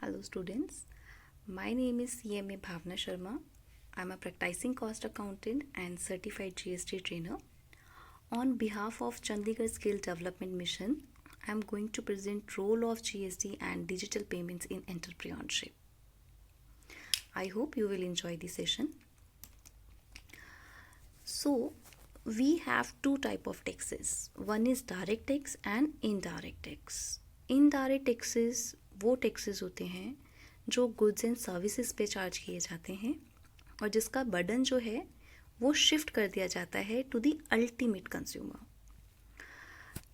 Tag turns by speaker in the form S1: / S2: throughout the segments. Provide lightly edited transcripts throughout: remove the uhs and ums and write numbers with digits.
S1: Hello students, my name is CMA Bhavna Sharma. I am a practicing cost accountant and certified GST trainer. On behalf of Chandigarh Skill Development Mission, I am going to present role of GST and digital payments in entrepreneurship. I hope you will enjoy the session. So, we have two type of taxes. One is direct tax and indirect tax. Indirect taxes वो taxes होते हैं जो goods and services पे charge किए जाते हैं और जिसका बर्डन जो है वो शिफ्ट कर दिया जाता है to the ultimate consumer.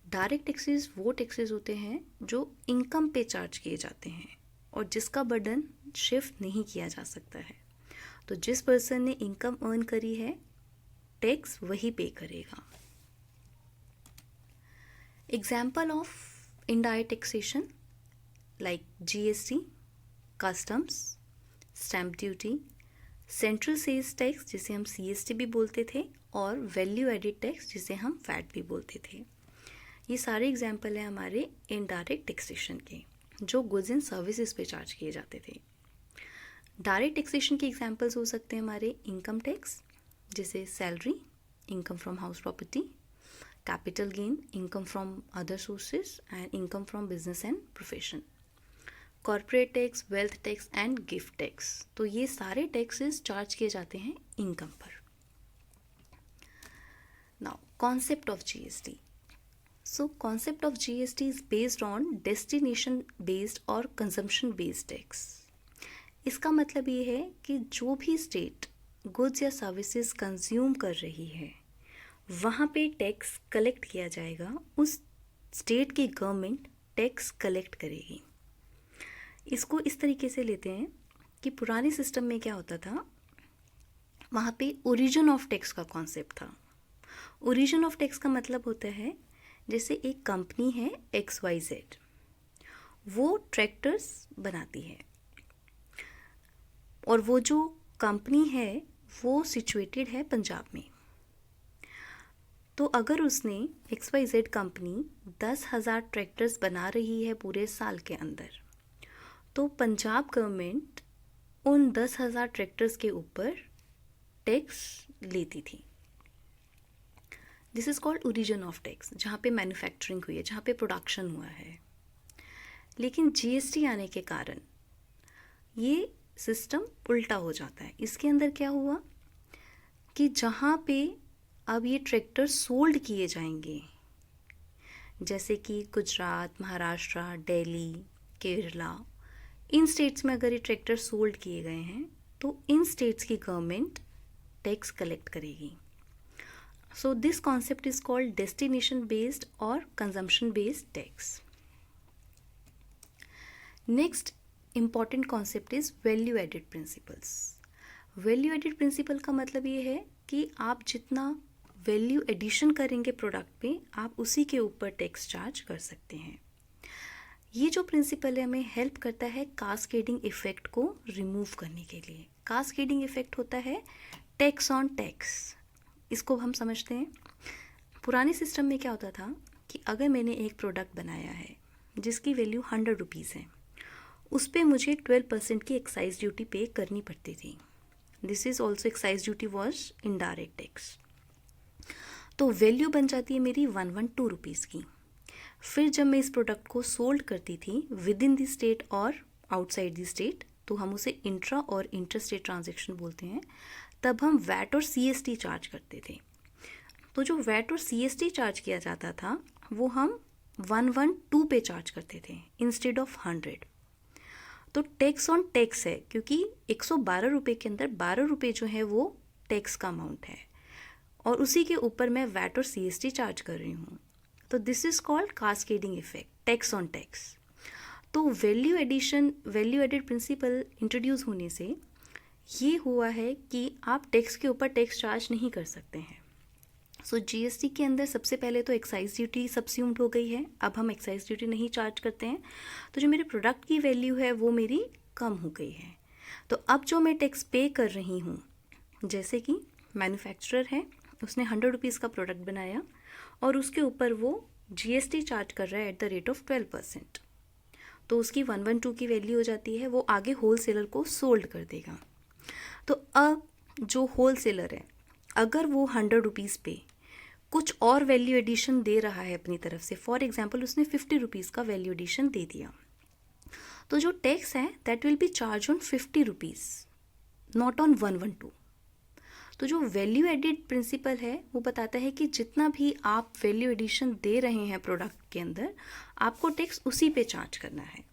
S1: Direct taxes वो टैक्सेस होते हैं जो इनकम पे चार्ज किए जाते हैं और जिसका बर्डन शिफ्ट नहीं किया जा सकता है. तो जिस पर्सन ने इनकम अर्न करी है टैक्स वही पे करेगा. Example of indirect taxation like GST, customs, stamp duty, central sales tax जिसे हम CST भी बोलते थे और वैल्यू एडिड टैक्स जिसे हम वैट भी बोलते थे. ये सारे एग्जाम्पल हैं हमारे इनडायरेक्ट टैक्सेशन के जो गुड्स एंड सर्विसेज पे चार्ज किए जाते थे. डायरेक्ट टैक्सेशन के एग्जाम्पल्स हो सकते हैं हमारे इनकम टैक्स जैसे salary, income from house property, capital gain, income from other sources and income from business and profession. Corporate tax, wealth tax and gift tax. तो ये सारे टैक्सेस चार्ज किए जाते हैं इनकम पर. Now concept of GST. So concept of GST is based on destination based और consumption based tax. इसका मतलब ये है कि जो भी स्टेट गुड्स या सर्विसेज कंज्यूम कर रही है वहाँ पे टैक्स कलेक्ट किया जाएगा. उस स्टेट की गवर्नमेंट टैक्स कलेक्ट करेगी. इसको इस तरीके से लेते हैं कि पुराने सिस्टम में क्या होता था, वहाँ पे ओरिजिन ऑफ टैक्स का कॉन्सेप्ट था. ओरिजिन ऑफ टैक्स का मतलब होता है जैसे एक कंपनी है XYZ, वो ट्रैक्टर्स बनाती है और वो जो कंपनी है वो सिचुएटेड है पंजाब में. तो अगर उसने XYZ कंपनी 10,000 ट्रैक्टर्स बना रही है पूरे साल के अंदर, तो पंजाब गवर्नमेंट उन 10,000 ट्रैक्टर्स के ऊपर टैक्स लेती थी. This is called origin of tax, जहाँ पे मैन्युफैक्चरिंग हुई है, जहाँ पे प्रोडक्शन हुआ है. लेकिन GST आने के कारण ये सिस्टम उल्टा हो जाता है. इसके अंदर क्या हुआ कि जहाँ पे अब ये ट्रैक्टर सोल्ड किए जाएंगे, जैसे कि गुजरात, महाराष्ट्र, दिल्ली, केरला, इन स्टेट्स में अगर ये ट्रैक्टर सोल्ड किए गए हैं तो इन स्टेट्स की गवर्नमेंट टैक्स कलेक्ट करेगी. So this concept is called destination based और consumption based tax. Next important concept is value added principles. Value added principle का मतलब ये है कि आप जितना वैल्यू एडिशन करेंगे प्रोडक्ट पे, आप उसी के ऊपर टैक्स चार्ज कर सकते हैं. ये जो प्रिंसिपल है हमें हेल्प करता है कास्केडिंग इफेक्ट को रिमूव करने के लिए. कास्केडिंग इफेक्ट होता है टैक्स ऑन टैक्स. इसको हम समझते हैं. पुराने सिस्टम में क्या होता था कि अगर मैंने एक प्रोडक्ट बनाया है जिसकी वैल्यू 100 रुपीज़ है, उस पर मुझे 12% की एक्साइज ड्यूटी पे करनी पड़ती थी. This is also excise duty was indirect tax. तो वैल्यू बन जाती है मेरी 112 रुपीज़ की. फिर जब मैं इस प्रोडक्ट को सोल्ड करती थी विद इन द स्टेट और आउटसाइड द स्टेट, तो हम उसे इंट्रा और इंटर स्टेट ट्रांजेक्शन बोलते हैं, तब हम वैट और CST चार्ज करते थे. तो जो वैट और CST चार्ज किया जाता था वो हम 112 पे चार्ज करते थे इंस्टेड ऑफ 100. तो टैक्स ऑन टैक्स है क्योंकि 112 रुपये के अंदर 12 रुपये जो है वो टैक्स का अमाउंट है और उसी के ऊपर मैं वैट और CST चार्ज कर रही हूँ. तो this is called cascading effect, tax on tax. तो वैल्यू एडिड प्रिंसिपल इंट्रोड्यूस होने से ये हुआ है कि आप टैक्स के ऊपर टैक्स चार्ज नहीं कर सकते हैं. सो GST के अंदर सबसे पहले तो एक्साइज ड्यूटी सब्स्यूम्ड हो गई है. अब हम एक्साइज ड्यूटी नहीं चार्ज करते हैं, तो जो मेरे प्रोडक्ट की वैल्यू है वो मेरी कम हो गई है. तो अब जो मैं टैक्स पे कर रही हूँ, जैसे कि मैन्युफैक्चरर है, उसने 100 रुपीज़ का प्रोडक्ट बनाया और उसके ऊपर वो GST चार्ज कर रहा है एट द रेट ऑफ 12%. तो उसकी 112 की वैल्यू हो जाती है, वो आगे होल सेलर को सोल्ड कर देगा। तो अब जो होल सेलर है, अगर वो 100 रुपीज़ पे कुछ और वैल्यू एडिशन दे रहा है अपनी तरफ से, फॉर एग्जाम्पल उसने 50 रुपीज़ का वैल्यू एडिशन दे दिया, तो जो टैक्स है that will be charge on 50 rupees, not on 112। तो जो वैल्यू एडिड प्रिंसिपल है वो बताता है कि जितना भी आप वैल्यू एडिशन दे रहे हैं प्रोडक्ट के अंदर, आपको टैक्स उसी पे चार्ज करना है।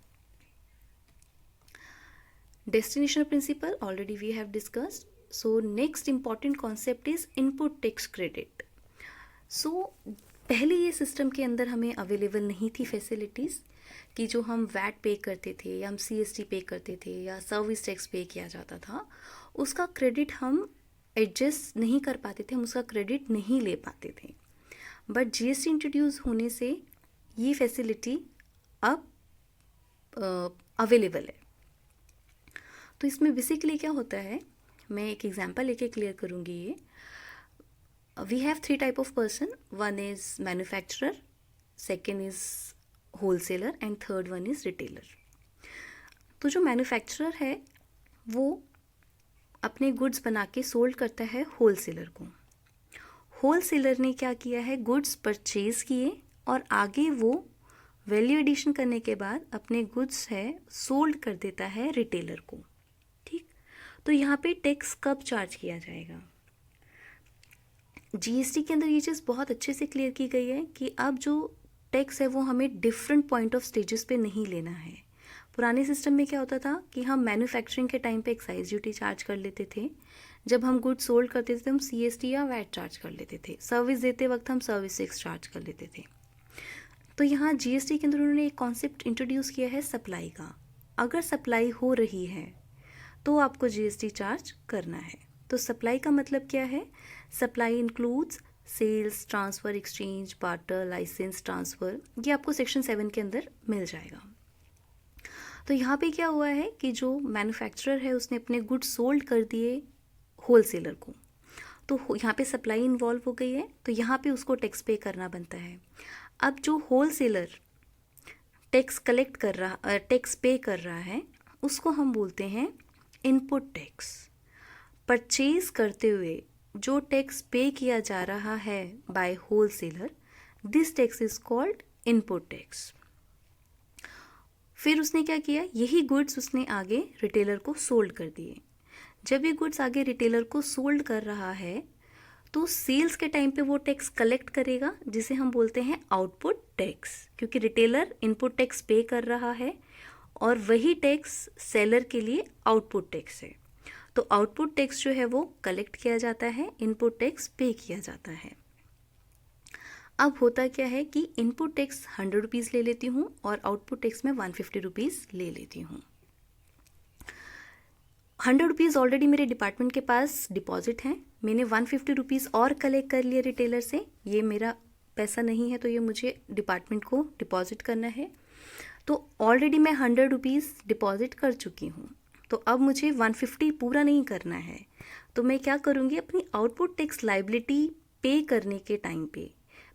S1: Destination principle already we have discussed. So next important concept is input tax credit. So पहले ये सिस्टम के अंदर हमें अवेलेबल नहीं थी फैसिलिटीज़ कि जो हम वैट पे करते थे या हम CST पे करते थे या सर्विस टैक्स पे किया जाता था, उसका क्रेडिट हम एडजस्ट नहीं कर पाते थे, हम उसका क्रेडिट नहीं ले पाते थे। बट GST इंट्रोड्यूस होने से ये फैसिलिटी अब अवेलेबल है। तो इसमें बेसिकली क्या होता है, मैं एक एग्जांपल लेके क्लियर करूँगी ये। We have 3 type of person, one is manufacturer, second is wholesaler and third one is retailer. तो जो मैन्युफैक्चरर है वो अपने गुड्स बना के सोल्ड करता है होलसेलर को। होलसेलर ने क्या किया है, गुड्स परचेज किए और आगे वो वैल्यू एडिशन करने के बाद अपने गुड्स है सोल्ड कर देता है रिटेलर को। ठीक, तो यहाँ पे टैक्स कब चार्ज किया जाएगा? GST के अंदर ये चीज़ बहुत अच्छे से क्लियर की गई है कि अब जो टैक्स है वो हमें डिफरेंट पॉइंट ऑफ स्टेजेस पे नहीं लेना है। पुराने सिस्टम में क्या होता था कि हम मैन्युफैक्चरिंग के टाइम पे एक्साइज ड्यूटी चार्ज कर लेते थे, जब हम गुड सोल्ड करते थे तो हम CST या वैट चार्ज कर लेते थे, सर्विस देते वक्त हम सर्विस टैक्स चार्ज कर लेते थे। तो यहाँ GST के अंदर उन्होंने एक कॉन्सेप्ट इंट्रोड्यूस किया है सप्लाई का। अगर सप्लाई हो रही है तो आपको GST चार्ज करना है। तो सप्लाई का मतलब क्या है? Supply includes sales, transfer, exchange, barter, licence, transfer, ये आपको सेक्शन 7 के अंदर मिल जाएगा। तो यहाँ पे क्या हुआ है कि जो मैन्युफैक्चरर है उसने अपने गुड्स सोल्ड कर दिए होलसेलर को, तो यहाँ पे सप्लाई इन्वॉल्व हो गई है, तो यहाँ पे उसको टैक्स पे करना बनता है। अब जो होलसेलर टैक्स कलेक्ट कर रहा, टैक्स पे कर रहा है, उसको हम बोलते हैं इनपुट टैक्स। परचेज करते हुए जो टैक्स पे किया जा रहा है by wholesaler, this tax is called input tax. फिर उसने क्या किया, यही गुड्स उसने आगे रिटेलर को सोल्ड कर दिए। जब ये गुड्स आगे रिटेलर को सोल्ड कर रहा है तो सेल्स के टाइम पे वो टैक्स कलेक्ट करेगा, जिसे हम बोलते हैं आउटपुट टैक्स, क्योंकि रिटेलर इनपुट टैक्स पे कर रहा है और वही टैक्स सेलर के लिए आउटपुट टैक्स है। तो आउटपुट टैक्स जो है वो कलेक्ट किया जाता है, इनपुट टैक्स पे किया जाता है। अब होता क्या है कि इनपुट टैक्स 100 रुपीज़ ले लेती हूँ और आउटपुट टैक्स में 150 रुपीज़ ले लेती हूँ। 100 रुपीज़ ऑलरेडी मेरे डिपार्टमेंट के पास डिपॉजिट हैं, मैंने 150 रुपीज़ और कलेक्ट कर लिए रिटेलर से, ये मेरा पैसा नहीं है तो ये मुझे डिपार्टमेंट को डिपॉजिट करना है। तो ऑलरेडी मैं 100 रुपीज़ डिपॉजिट कर चुकी हूँ, तो अब मुझे 150 पूरा नहीं करना है। तो मैं क्या करूँगी, अपनी आउटपुट टैक्स लाइबिलिटी पे करने के टाइम पे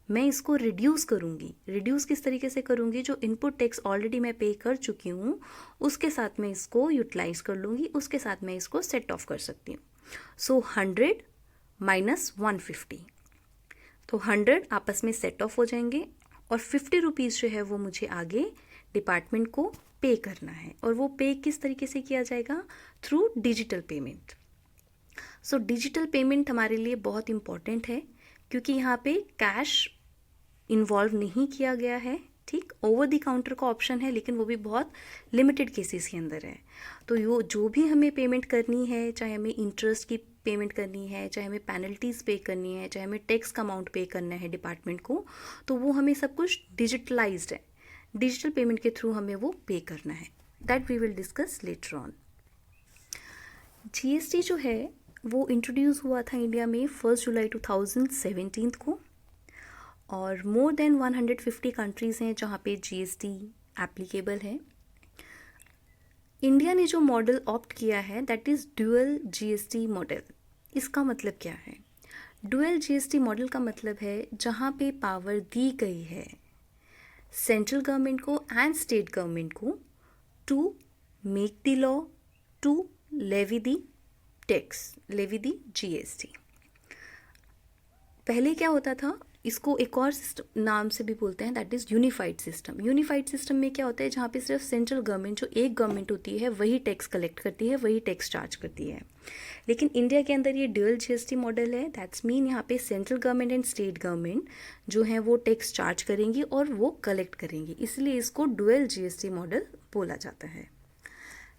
S1: मैं इसको रिड्यूस करूँगी। रिड्यूस किस तरीके से करूँगी, जो इनपुट टैक्स ऑलरेडी मैं पे कर चुकी हूँ उसके साथ मैं इसको यूटिलाइज कर लूँगी, उसके साथ मैं इसको सेट ऑफ कर सकती हूँ। सो 100 माइनस 150, तो 100 आपस में सेट ऑफ हो जाएंगे और 50 रुपीज़ जो है वो मुझे आगे डिपार्टमेंट को पे करना है। और वो पे किस तरीके से किया जाएगा, through digital payment. So digital payment हमारे लिए बहुत इम्पॉर्टेंट है क्योंकि यहाँ पे कैश इन्वॉल्व नहीं किया गया है। ठीक, ओवर द काउंटर का ऑप्शन है लेकिन वो भी बहुत लिमिटेड केसेस के अंदर है। तो जो भी हमें पेमेंट करनी है, चाहे हमें इंटरेस्ट की पेमेंट करनी है, चाहे हमें पेनल्टीज़ पे करनी है, चाहे हमें टैक्स का अमाउंट पे करना है डिपार्टमेंट को, तो वो हमें सब कुछ डिजिटलाइज्ड है, डिजिटल पेमेंट के थ्रू हमें वो पे करना है। That we will discuss later on. GST जो है वो इंट्रोड्यूस हुआ था इंडिया में 1 जुलाई 2017 को और मोर देन 150 कंट्रीज़ हैं जहाँ पे GST एप्लीकेबल है। इंडिया ने जो मॉडल ऑप्ट किया है that is dual GST model. इसका मतलब क्या है, ड्यूअल GST मॉडल का मतलब है जहाँ पे पावर दी गई है सेंट्रल गवर्नमेंट को एंड स्टेट गवर्नमेंट को to make the law, to levy the tax, levy the GST. पहले क्या होता था, इसको एक और नाम से भी बोलते हैं, that is unified system. Unified system में क्या होता है, जहाँ पे सिर्फ सेंट्रल गवर्नमेंट, जो एक गवर्नमेंट होती है, वही टैक्स कलेक्ट करती है, वही टैक्स चार्ज करती है. लेकिन इंडिया के अंदर ये ड्यूअल जीएसटी मॉडल है. दैट्स मीन यहाँ पे central government and state government जो है वो टैक्स चार्ज करेंगी और वो कलेक्ट करेंगी, इसलिए इसको ड्यूअल जीएसटी मॉडल बोला जाता है.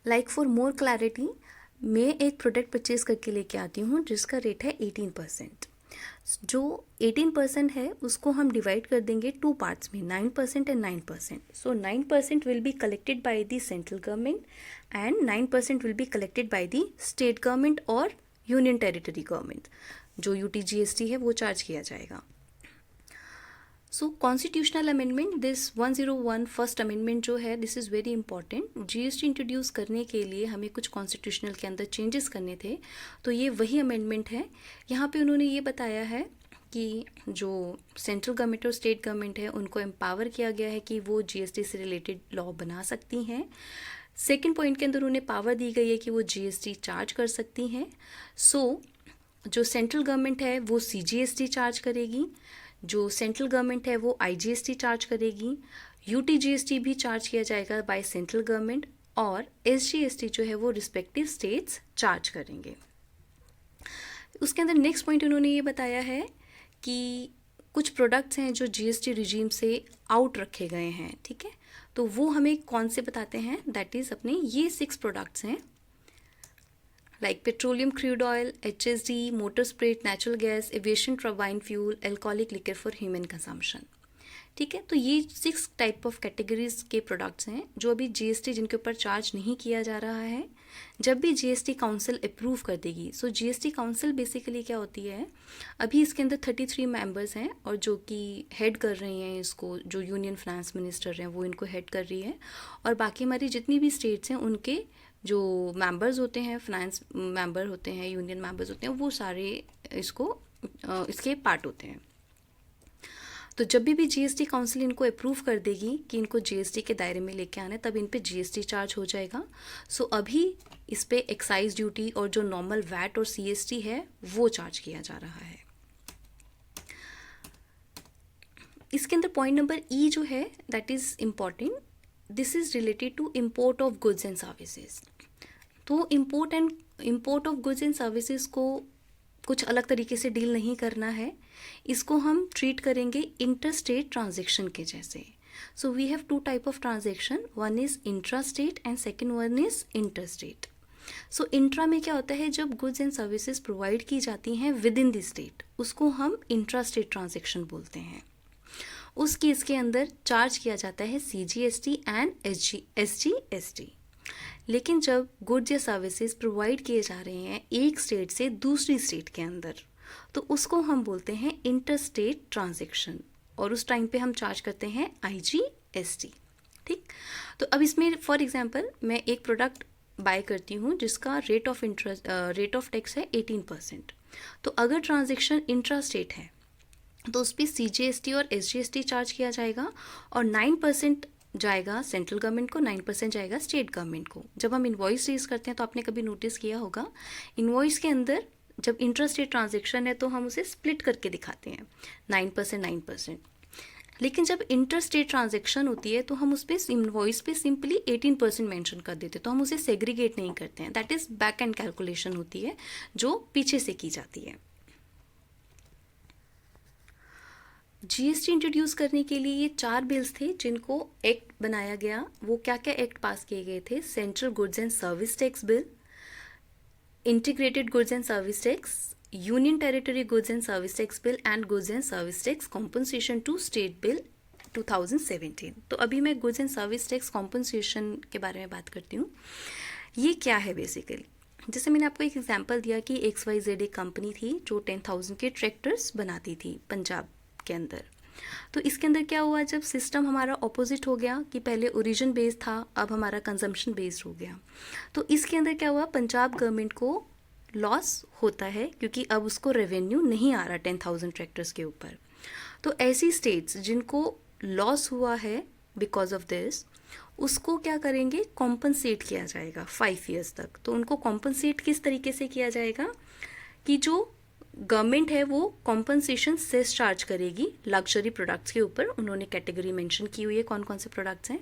S1: लाइक फॉर मोर क्लैरिटी, मैं एक प्रोडक्ट परचेज करके लेके आती हूँ जिसका रेट है 18%. जो 18% है उसको हम डिवाइड कर देंगे 2 पार्ट्स में, 9% and 9%. So 9% will be collected by the central government and 9% will be collected by the state government और यूनियन टेरिटरी गवर्नमेंट. जो UTGST है वो चार्ज किया जाएगा. So constitutional amendment, this 101 first amendment जो है, this is very important. GST introduce करने के लिए हमें कुछ कॉन्स्टिट्यूशनल के अंदर चेंजेस करने थे, तो ये वही अमेंडमेंट है. यहाँ पे उन्होंने ये बताया है कि जो सेंट्रल गवर्नमेंट और स्टेट गवर्नमेंट है उनको एम्पावर किया गया है कि वो GST से रिलेटेड लॉ बना सकती हैं. सेकेंड पॉइंट के अंदर उन्हें पावर दी गई है कि वो GST चार्ज कर सकती हैं. सो जो सेंट्रल गवर्नमेंट है वो CGST चार्ज करेगी, जो सेंट्रल गवर्नमेंट है वो IGST चार्ज करेगी, UTGST भी चार्ज किया जाएगा बाय सेंट्रल गवर्नमेंट, और SGST जो है वो रिस्पेक्टिव स्टेट्स चार्ज करेंगे. उसके अंदर नेक्स्ट पॉइंट उन्होंने ये बताया है कि कुछ प्रोडक्ट्स हैं जो GST रिजीम से आउट रखे गए हैं, ठीक है. तो वो हमें कौन से बताते हैं, दैट इज़ अपने ये 6 प्रोडक्ट्स हैं, like petroleum crude oil, HSD, motor spirit, natural gas, aviation turbine fuel, alcoholic liquor for human consumption. ठीक है, तो ये 6 टाइप ऑफ कैटेगरीज के प्रोडक्ट्स हैं जो अभी GST जिनके ऊपर चार्ज नहीं किया जा रहा है. जब भी GST काउंसिल अप्रूव कर देगी, सो GST काउंसिल बेसिकली क्या होती है, अभी इसके अंदर 33 मेंबर्स हैं और जो कि हेड कर रही हैं इसको, जो यूनियन फाइनेंस मिनिस्टर हैं वो इनको हेड कर रही है, और बाकी हमारी जितनी भी स्टेट्स हैं उनके जो मेंबर्स होते हैं, फाइनेंस मेंबर होते हैं, यूनियन मेंबर्स होते हैं, वो सारे इसके पार्ट होते हैं. तो जब भी GST काउंसिल इनको अप्रूव कर देगी कि इनको GST के दायरे में लेके आना है, तब इन पे GST चार्ज हो जाएगा. सो अभी इस पे एक्साइज ड्यूटी और जो नॉर्मल वैट और CST है वो चार्ज किया जा रहा है. इसके अंदर पॉइंट नंबर E जो है, that is important. This is related to import of goods and services. तो import of goods and services को कुछ अलग तरीके से डील नहीं करना है, इसको हम ट्रीट करेंगे इंटर स्टेट ट्रांजेक्शन के जैसे. So we have 2 type of transaction, one is intra state and second one is inter state. So intra में क्या होता है, जब गुड्स एंड सर्विसेज प्रोवाइड की जाती हैं विद इन द स्टेट, उसको हम इंट्रा स्टेट ट्रांजेक्शन बोलते हैं. उस केस के अंदर चार्ज किया जाता है CGST एंड SGST. लेकिन जब गुड्स या सर्विसेज प्रोवाइड किए जा रहे हैं एक स्टेट से दूसरी स्टेट के अंदर, तो उसको हम बोलते हैं इंटर स्टेट ट्रांजेक्शन, और उस टाइम पे हम चार्ज करते हैं IGST. ठीक, तो अब इसमें फॉर एग्जांपल मैं एक प्रोडक्ट बाय करती हूँ जिसका रेट ऑफ टैक्स है 18%. तो अगर ट्रांजेक्शन इंट्रा स्टेट है तो उस पर CGST और SGST चार्ज किया जाएगा, और 9% जाएगा सेंट्रल गवर्नमेंट को, 9% जाएगा स्टेट गवर्नमेंट को. जब हम इन्वॉइस रेज करते हैं तो आपने कभी नोटिस किया होगा, इन्वॉइस के अंदर जब इंट्रा स्टेट ट्रांजेक्शन है तो हम उसे स्प्लिट करके दिखाते हैं 9%, 9%. लेकिन जब इंटर स्टेट ट्रांजेक्शन होती है तो हम उस पर इन्वॉइस पे सिंपली 18% मेंशन कर देते हैं, तो हम उसे सेग्रीगेट नहीं करते हैं. That is back and calculation होती है जो पीछे से की जाती है. GST इंट्रोड्यूस करने के लिए ये 4 बिल्स थे जिनको एक्ट बनाया गया. वो क्या क्या एक्ट पास किए गए थे, central goods and service tax bill, integrated goods and service tax, union territory goods and service tax bill and goods and service tax compensation to state bill 2017. तो अभी मैं goods and service tax compensation के बारे में बात करती हूँ. ये क्या है बेसिकली, जैसे मैंने आपको एक एग्जांपल दिया कि XYZ एक कंपनी थी जो 10,000 के ट्रैक्टर्स बनाती थी पंजाब के अंदर. तो इसके अंदर क्या हुआ, जब सिस्टम हमारा ऑपोजिट हो गया कि पहले ओरिजिन बेस्ड था, अब हमारा कंजम्पशन बेस्ड हो गया. तो इसके अंदर क्या हुआ, पंजाब गवर्नमेंट को लॉस होता है क्योंकि अब उसको रेवेन्यू नहीं आ रहा 10,000 ट्रैक्टर्स के ऊपर. तो ऐसी स्टेट्स जिनको लॉस हुआ है बिकॉज ऑफ दिस, उसको क्या करेंगे, कॉम्पनसेट किया जाएगा 5 ईयर्स तक। तो उनको कॉम्पनसेट किस तरीके से किया जाएगा कि जो गवर्नमेंट है वो कॉम्पनसेशन सेस चार्ज करेगी लग्जरी प्रोडक्ट्स के ऊपर। उन्होंने कैटेगरी मेंशन की हुई है कौन कौन से प्रोडक्ट्स हैं,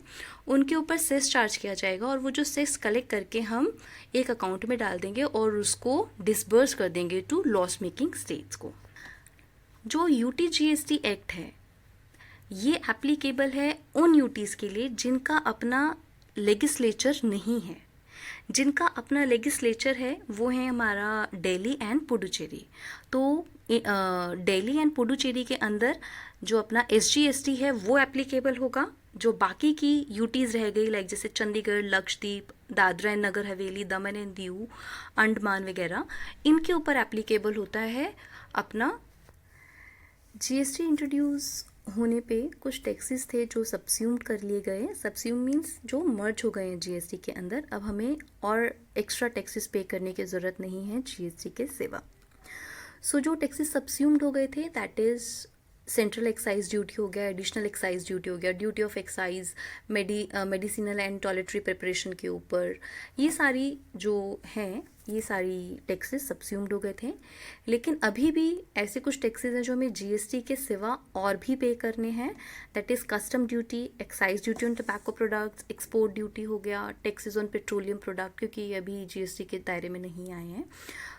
S1: उनके ऊपर सेस चार्ज किया जाएगा और वो जो सेस कलेक्ट करके हम एक अकाउंट में डाल देंगे और उसको डिसबर्स कर देंगे टू लॉस मेकिंग स्टेट्स को। जो UTGST एक्ट है ये एप्लीकेबल है उन यूटीज़ के लिए जिनका अपना लेजिस्लेचर नहीं है। जिनका अपना लेजिस्लेचर है वो है हमारा दिल्ली एंड पुडुचेरी। तो दिल्ली एंड पुडुचेरी के अंदर जो अपना SGST है वो एप्लीकेबल होगा। जो बाकी की यूटीज़ रह गई लाइक जैसे Chandigarh, Lakshadweep, Dadra and Nagar Haveli, Daman and Diu, Andaman वगैरह, इनके ऊपर एप्लीकेबल होता है अपना GST। इंट्रोड्यूस होने पे कुछ टैक्सेस थे जो सब्स्यूम्ड कर लिए गए। सब्स्यूम मीन्स जो मर्ज हो गए हैं GST के अंदर। अब हमें और एक्स्ट्रा टैक्सेस पे करने की ज़रूरत नहीं है GST के सिवा। सो जो टैक्सेस सब्स्यूम्ड हो गए थे that is central excise duty हो गया, एडिशनल एक्साइज ड्यूटी हो गया, duty of excise medicinal and toiletry preparation के ऊपर, ये सारी जो हैं ये सारी टैक्सेस सब्स्यूम्ड हो गए थे। लेकिन अभी भी ऐसे कुछ टैक्सेस हैं जो हमें GST के सिवा और भी पे करने हैं। That is custom duty, excise duty on tobacco products, export duty हो गया, टैक्सेस ऑन पेट्रोलियम प्रोडक्ट, क्योंकि ये अभी GST के दायरे में नहीं आए हैं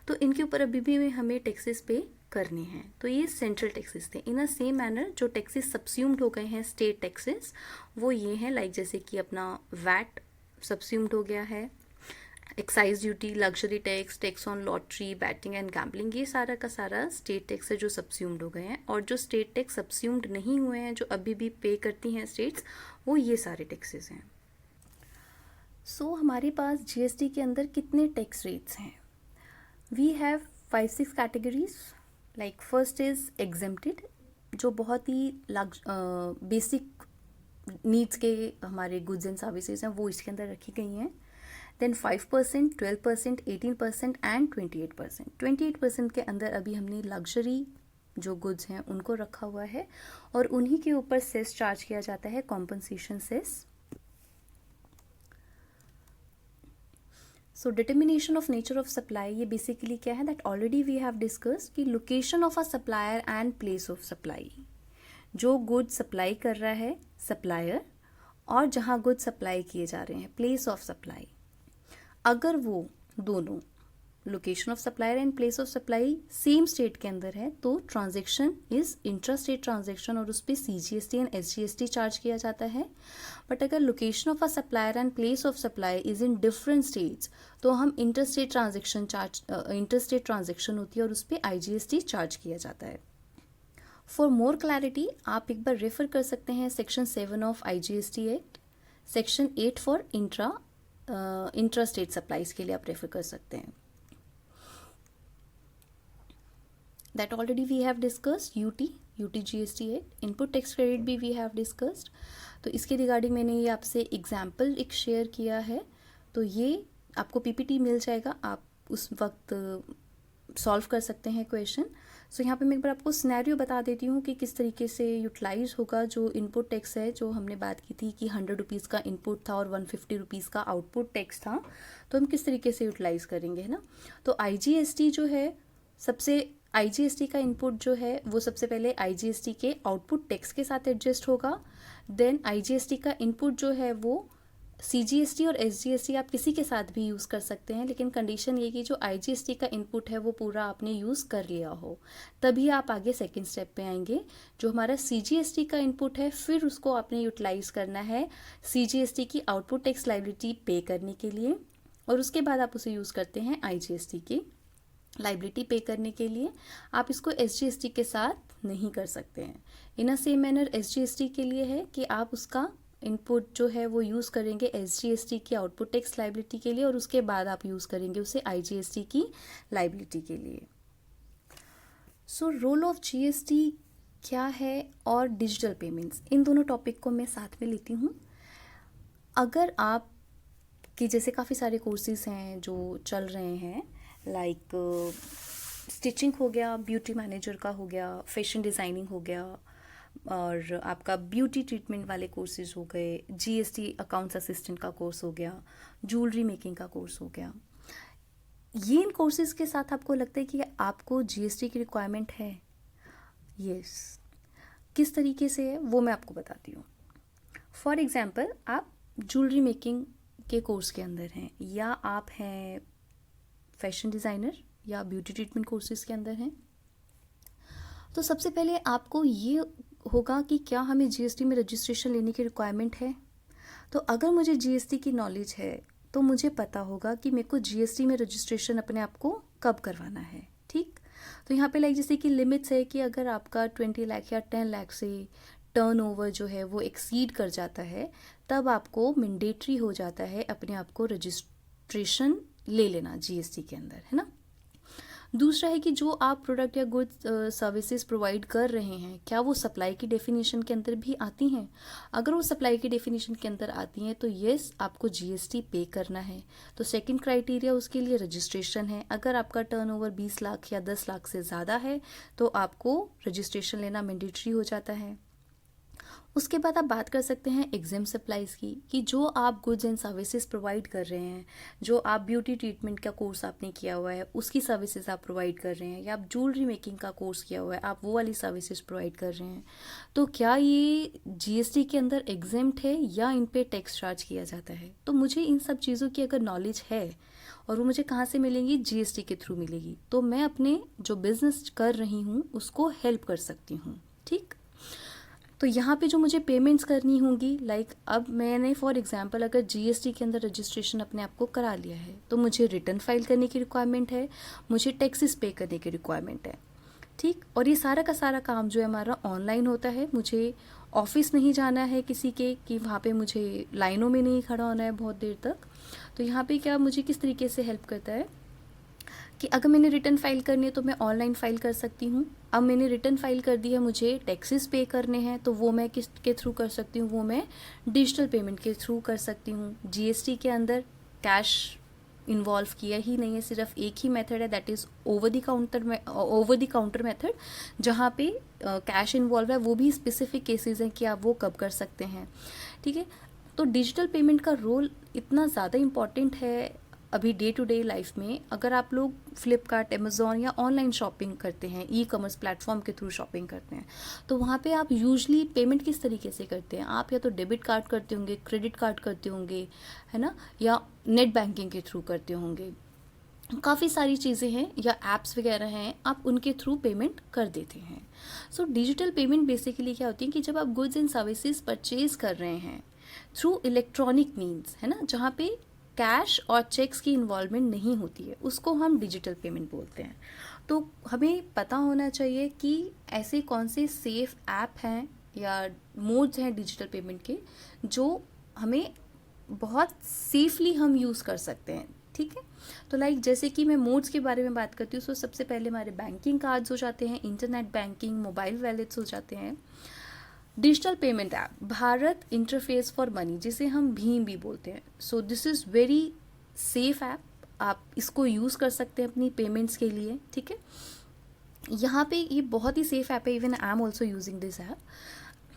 S1: तो इनके ऊपर अभी भी हमें टैक्सेस पे करने हैं। तो ये सेंट्रल टैक्सेस थे। इन अ सेम मैनर जो टैक्सेस सब्स्यूम्ड हो गए हैं स्टेट टैक्सेस वो ये हैं लाइक जैसे कि अपना वैट सब्स्यूम्ड हो गया है, excise duty, luxury tax, tax on lottery, batting and gambling, ये सारा का सारा स्टेट टैक्स है जो सब्स्यूम्ड हो गए हैं। और जो स्टेट टैक्स सब्स्यूम्ड नहीं हुए हैं जो अभी भी पे करती हैं स्टेट्स, वो ये सारे टैक्सेस हैं। सो हमारे पास GST के अंदर कितने टैक्स रेट्स हैं? We have 5-6 categories. Like first is exempted, जो बहुत ही बेसिक नीड्स के हमारे गुड्स एंड सर्विसेज हैं वो इसके अंदर रखी गई हैं। Then 5%, 12%, 18% and 28%। 28% के अंदर अभी हमने लग्जरी जो गुड्स हैं उनको रखा हुआ है और उन्हीं के ऊपर सेस चार्ज किया जाता है, compensation cess. So determination of nature of supply, ये बेसिकली क्या है that already we have discuss कि location of a supplier and place of supply. जो गुड सप्लाई कर रहा है सप्लायर और जहाँ गुड सप्लाई किए जा रहे हैं प्लेस ऑफ सप्लाई, अगर वो दोनों location of supplier and place of supply same state के अंदर है तो transaction is intra state transaction और उस पर CGST एंड SGST चार्ज किया जाता है। बट अगर location of a supplier and place of supply is in different states तो हम इंटरस्टेट ट्रांजेक्शन होती है और उस पर IGST चार्ज किया जाता है। फॉर मोर क्लैरिटी आप एक बार रेफर कर सकते हैं section 7 of IGST act, section 8 for intra state supplies के लिए आप रेफर कर सकते हैं। That already we have discussed UTGST act, input tax credit भी वी हैव डिस्कस्ड। तो इसके रिगार्डिंग मैंने ये आपसे एग्जाम्पल एक शेयर किया है, तो ये आपको PPT मिल जाएगा, आप उस वक्त सॉल्व कर सकते हैं क्वेश्चन। सो यहाँ पे मैं एक बार आपको सिनेरियो बता देती हूँ कि किस तरीके से यूटिलाइज होगा जो इनपुट टैक्स है, जो हमने बात की थी कि 100 रुपीज़ का इनपुट था और 150 रुपीज़ का आउटपुट टैक्स था, तो हम किस तरीके से यूटिलाइज करेंगे, है ना। तो IGST जो है IGST का इनपुट जो है वो सबसे पहले IGST के आउटपुट टैक्स के साथ एडजस्ट होगा। देन IGST का इनपुट जो है वो CGST और SGST आप किसी के साथ भी यूज़ कर सकते हैं, लेकिन कंडीशन ये कि जो IGST का इनपुट है वो पूरा आपने यूज़ कर लिया हो, तभी आप आगे सेकंड स्टेप पे आएंगे। जो हमारा CGST का इनपुट है फिर उसको आपने यूटिलाइज करना है CGST की आउटपुट टैक्स लायबिलिटी पे करने के लिए, और उसके बाद आप उसे यूज़ करते हैं IGST की लाइबिलिटी पे करने के लिए। आप इसको SGST के साथ नहीं कर सकते हैं। इन अ सेम मैनर SGST के लिए है कि आप उसका इनपुट जो है वो यूज़ करेंगे SGST की आउटपुट टैक्स लाइबिलिटी के लिए और उसके बाद आप यूज़ करेंगे उसे IGST की लाइबिलिटी के लिए। सो रोल ऑफ GST क्या है और डिजिटल पेमेंट्स, इन दोनों टॉपिक को मैं साथ में लेती हूँ। अगर आप कि जैसे काफ़ी सारे कोर्सेज हैं जो चल रहे हैं, लाइक स्टिचिंग हो गया, ब्यूटी मैनेजर का हो गया, फैशन डिज़ाइनिंग हो गया, और आपका ब्यूटी ट्रीटमेंट वाले कोर्सेज हो गए, जीएसटी अकाउंट्स असिस्टेंट का कोर्स हो गया, ज्वेलरी मेकिंग का कोर्स हो गया। ये इन कोर्सेज के साथ आपको लगता है कि आपको जीएसटी की रिक्वायरमेंट है? यस। किस तरीके से है वो मैं आपको बताती हूँ। फॉर एग्जाम्पल, आप ज्वेलरी मेकिंग के कोर्स के अंदर हैं, या आप हैं फैशन डिज़ाइनर, या ब्यूटी ट्रीटमेंट कोर्सेज के अंदर हैं। तो सबसे पहले आपको ये होगा कि क्या हमें जीएसटी में रजिस्ट्रेशन लेने की रिक्वायरमेंट है। तो अगर मुझे जीएसटी की नॉलेज है तो मुझे पता होगा कि मेरे को जीएसटी में रजिस्ट्रेशन अपने आप को कब करवाना है। ठीक, तो यहाँ पे लाइक जैसे कि लिमिट्स है कि अगर आपका 20 लाख या 10 लाख से टर्नओवर जो है वो एक्सीड कर जाता है, तब आपको मैंडेटरी हो जाता है अपने आप को रजिस्ट्रेशन ले लेना जीएसटी के अंदर, है ना। दूसरा है कि जो आप प्रोडक्ट या गुड्स सर्विसेज प्रोवाइड कर रहे हैं, क्या वो सप्लाई की डेफिनेशन के अंदर भी आती हैं। अगर वो सप्लाई की डेफिनेशन के अंदर आती हैं तो येस, आपको जीएसटी पे करना है। तो सेकंड क्राइटेरिया उसके लिए रजिस्ट्रेशन है। अगर आपका टर्नओवर 20 लाख या 10 लाख से ज़्यादा है तो आपको रजिस्ट्रेशन लेना मैंडेटरी हो जाता है। उसके बाद आप बात कर सकते हैं एग्जेम सप्लाईज की, कि जो आप गुड्स एंड सर्विसेज प्रोवाइड कर रहे हैं, जो आप ब्यूटी ट्रीटमेंट का कोर्स आपने किया हुआ है उसकी सर्विसेज आप प्रोवाइड कर रहे हैं, या आप ज्वेलरी मेकिंग का कोर्स किया हुआ है आप वो वाली सर्विसेज प्रोवाइड कर रहे हैं, तो क्या ये जीएसटी के अंदर एग्जेम्प्ट है या इन पे टैक्स चार्ज किया जाता है। तो मुझे इन सब चीज़ों की अगर नॉलेज है, और वो मुझे कहाँ से मिलेंगी, जीएसटी के थ्रू मिलेगी, तो मैं अपने जो बिजनेस कर रही हूँ उसको हेल्प कर सकती हूँ। ठीक, तो यहाँ पे जो मुझे पेमेंट्स करनी होंगी, लाइक अब मैंने फॉर एग्जांपल अगर जीएसटी के अंदर रजिस्ट्रेशन अपने आप को करा लिया है तो मुझे रिटर्न फाइल करने की रिक्वायरमेंट है, मुझे टैक्सेस पे करने की रिक्वायरमेंट है। ठीक, और ये सारा का सारा काम जो है हमारा ऑनलाइन होता है। मुझे ऑफिस नहीं जाना है किसी के, कि वहाँ पे मुझे लाइनों में नहीं खड़ा होना है बहुत देर तक। तो यहाँ पे क्या मुझे किस तरीके से हेल्प करता है कि अगर मैंने रिटर्न फाइल करनी है तो मैं ऑनलाइन फाइल कर सकती हूँ। अब मैंने रिटर्न फाइल कर दी है, मुझे टैक्सेस पे करने हैं, तो वो मैं किस के थ्रू कर सकती हूँ, वो मैं डिजिटल पेमेंट के थ्रू कर सकती हूँ। जीएसटी के अंदर कैश इन्वॉल्व किया ही नहीं है, सिर्फ एक ही मेथड है, that is over the counter method, जहाँ पे कैश इन्वॉल्व है। वो भी स्पेसिफिक केसेस हैं कि आप वो कब कर सकते हैं। ठीक है, तो डिजिटल पेमेंट का रोल इतना ज़्यादा इम्पॉर्टेंट है अभी डे टू डे लाइफ में। अगर आप लोग फ्लिपकार्ट, अमेज़ॉन या ऑनलाइन शॉपिंग करते हैं, ई कॉमर्स प्लेटफॉर्म के थ्रू शॉपिंग करते हैं, तो वहाँ पे आप यूजली पेमेंट किस तरीके से करते हैं। आप या तो डेबिट कार्ड करते होंगे, क्रेडिट कार्ड करते होंगे, है ना, या नेट बैंकिंग के थ्रू करते होंगे। काफ़ी सारी चीज़ें हैं या एप्स वगैरह हैं, आप उनके थ्रू पेमेंट कर देते हैं। सो डिजिटल पेमेंट बेसिकली क्या होती है कि जब आप गुड्स एंड सर्विसेज परचेज कर रहे हैं थ्रू इलेक्ट्रॉनिक मीन्स, है ना, जहाँ पे कैश और चेक्स की इन्वॉल्वमेंट नहीं होती है, उसको हम डिजिटल पेमेंट बोलते हैं। तो हमें पता होना चाहिए कि ऐसे कौन से सेफ ऐप हैं या मोड्स हैं डिजिटल पेमेंट के जो हमें बहुत सेफली हम यूज़ कर सकते हैं। ठीक है, तो लाइक जैसे कि मैं मोड्स के बारे में बात करती हूँ, तो सबसे पहले हमारे बैंकिंग कार्ड्स हो जाते हैं, इंटरनेट बैंकिंग, मोबाइल वैलेट्स हो जाते हैं। Digital payment app Bharat interface for money, जिसे हम भीम भी बोलते हैं। So this is very safe app, आप इसको यूज़ कर सकते हैं अपनी पेमेंट्स के लिए। ठीक है, यहाँ पे ये बहुत ही सेफ ऐप है, even I am also using this app.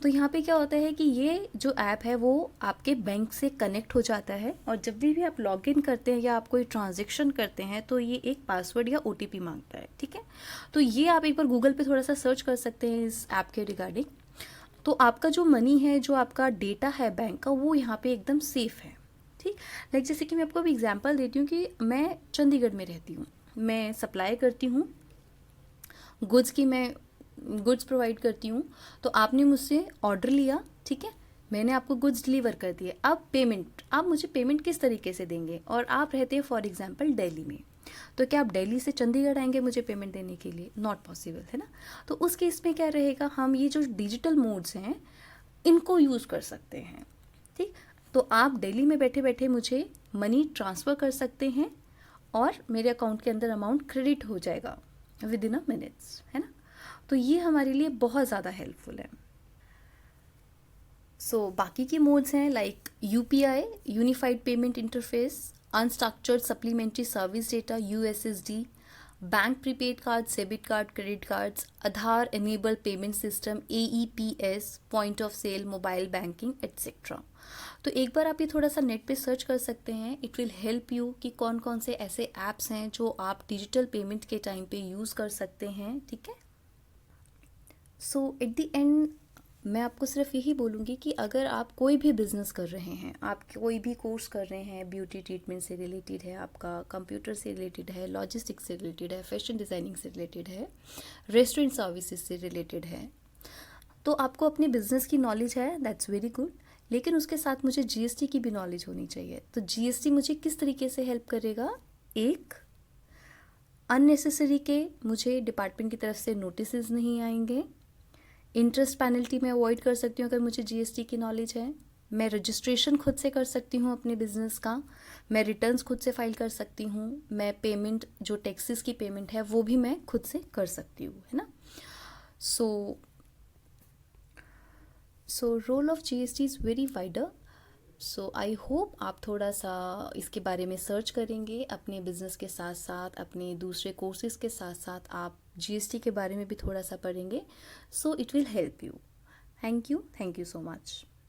S1: तो यहाँ पे क्या होता है कि ये जो ऐप है वो आपके बैंक से कनेक्ट हो जाता है, और जब भी आप लॉग इन करते हैं या आप कोई ट्रांजेक्शन करते हैं तो ये एक पासवर्ड या ओटीपी मांगता है। ठीक है, तो ये आप एक बार गूगल पे थोड़ा सा सर्च कर सकते हैं इस ऐप के रिगार्डिंग। तो आपका जो मनी है, जो आपका डेटा है बैंक का, वो यहाँ पे एकदम सेफ है। ठीक, लाइक जैसे कि मैं आपको अभी एग्जांपल देती हूँ कि मैं चंडीगढ़ में रहती हूँ, मैं सप्लाई करती हूँ गुड्स की, मैं गुड्स प्रोवाइड करती हूँ। तो आपने मुझसे ऑर्डर लिया, ठीक है, मैंने आपको गुड्स डिलीवर कर दिए। अब पेमेंट, आप मुझे पेमेंट किस तरीके से देंगे, और आप रहते हैं फॉर एग्जांपल दिल्ली में, तो क्या आप दिल्ली से चंडीगढ़ आएंगे मुझे पेमेंट देने के लिए? नॉट पॉसिबल, है ना। तो उस केस में क्या रहेगा, हम ये जो डिजिटल मोड्स हैं इनको यूज़ कर सकते हैं। ठीक, तो आप दिल्ली में बैठे बैठे मुझे मनी ट्रांसफ़र कर सकते हैं और मेरे अकाउंट के अंदर अमाउंट क्रेडिट हो जाएगा विद इन अ मिनट्स, है ना। तो ये हमारे लिए बहुत ज़्यादा हेल्पफुल है। सो बाकी के मोड्स हैं like UPI, unified payment interface, unstructured supplementary service data, USSD, bank prepaid card, debit card, credit cards, Aadhaar enable payment system, AEPS, point of sale, mobile banking etcetera. तो एक बार आप ये थोड़ा सा नेट पे सर्च कर सकते हैं। इट विल हेल्प यू कि कौन कौन से ऐसे ऐप्स हैं जो आप डिजिटल पेमेंट के टाइम पे यूज़ कर सकते हैं, ठीक है। सो एट द एंड मैं आपको सिर्फ यही बोलूँगी कि अगर आप कोई भी बिज़नेस कर रहे हैं, आप कोई भी कोर्स कर रहे हैं, ब्यूटी ट्रीटमेंट से रिलेटेड है, आपका कंप्यूटर से रिलेटेड है, लॉजिस्टिक्स से रिलेटेड है, फैशन डिज़ाइनिंग से रिलेटेड है, रेस्टोरेंट सर्विसेज से रिलेटेड है, तो आपको अपने बिजनेस की नॉलेज है, दैट्स वेरी गुड। लेकिन उसके साथ मुझे GST की भी नॉलेज होनी चाहिए। तो GST मुझे किस तरीके से हेल्प करेगा? एक, अननेसेसरी के मुझे डिपार्टमेंट की तरफ से नोटिसेस नहीं आएंगे। इंटरेस्ट पेनल्टी मैं अवॉइड कर सकती हूँ अगर मुझे GST की नॉलेज है। मैं रजिस्ट्रेशन खुद से कर सकती हूँ अपने बिजनेस का। मैं रिटर्न्स खुद से फाइल कर सकती हूँ। मैं पेमेंट, जो टैक्सेस की पेमेंट है, वो भी मैं खुद से कर सकती हूँ, है ना। So role of GST is very wider. So I hope आप थोड़ा सा इसके बारे में सर्च करेंगे, अपने बिजनेस के साथ साथ, अपने दूसरे कोर्सेज के साथ साथ आप GST के बारे में भी थोड़ा सा पढ़ेंगे। So it will help you. Thank you so much.